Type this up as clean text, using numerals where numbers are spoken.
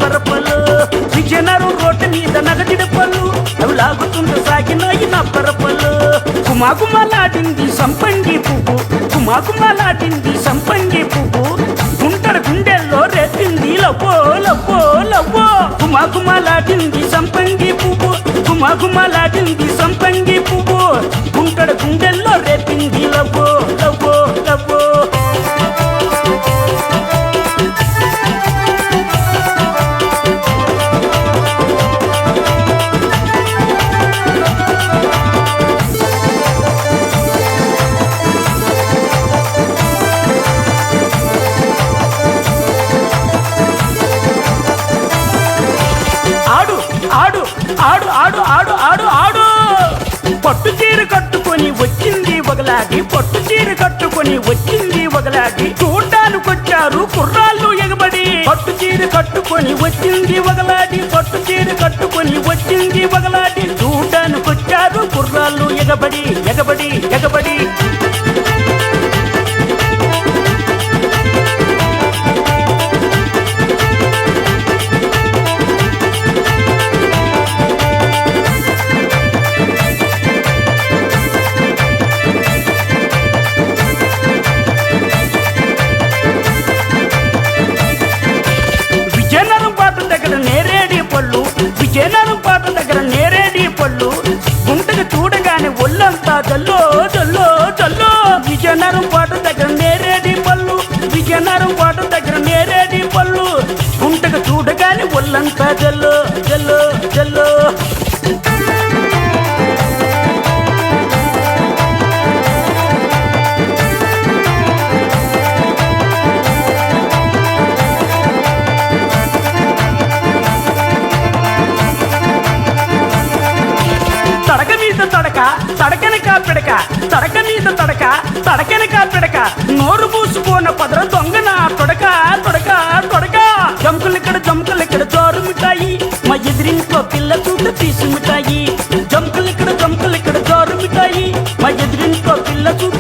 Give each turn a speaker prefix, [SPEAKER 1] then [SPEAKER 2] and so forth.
[SPEAKER 1] పరపలు Vizianagaram road మీద నగదిడి పళ్ళు అవి లాగుతుంటే సాగినాయి నా పరపలు కుమాకుమలాడింది సంపంగి పువ్వు కుమాకుమలాడింది సంపంగి పువ్వు గుంటడు గుండెల్లో రేపింది లవ్వో లవ్వో లవ్వో కుమాకుమలాడింది సంపంగి పువ్వు కుమాకుమలాడింది సంపంగి పువ్వు గుంటడు గుండెల్లో రేపింది లవ్వో లవ్వో లవ్వో ఆడు ఆడు ఆడు ఆడు ఆడు ఆడు పట్టు చీర కట్టుకొని వచ్చింది ఒకలాగి పట్టు చీర కట్టుకొని వచ్చింది ఒకలాగి చూడ్డానికొచ్చారు కుర్రాళ్ళు ఎగబడి పట్టు చీర కట్టుకొని వచ్చింది ఒకలాడి పట్టు చీర కట్టుకొని వచ్చింది ఒకలాడి చూడ్డానికొచ్చారు కుర్రాళ్ళు ఎగబడి ఎగబడి ఎగబడి విజయనగరం పాట దగ్గర నేరేడి పళ్ళు గుంటకు చూడగానే ఒళ్ళంతా జల్లో జల్లో జల్లో విజయనగరం పాట దగ్గర నేరేడి పళ్ళు విజయనగరం పాట దగ్గర నేరేడి పళ్ళు గుంటకు చూడగానే ఒళ్ళంతా జల్లో జల్లో జల్లో తడకనక పిడక తడక మీద తడక తడకనక పిడక నోరు పూసుకోన పదర దొంగన తొడక తొడక తొడక జంకులిక్కడ జోరు మిఠాయి మా ఎదిరింట్లో పిల్ల చూడ తీసి మిఠాయి జంకులిక్కడ జోరు మిఠాయి మా ఎదిరింట్లో పిల్ల చూడ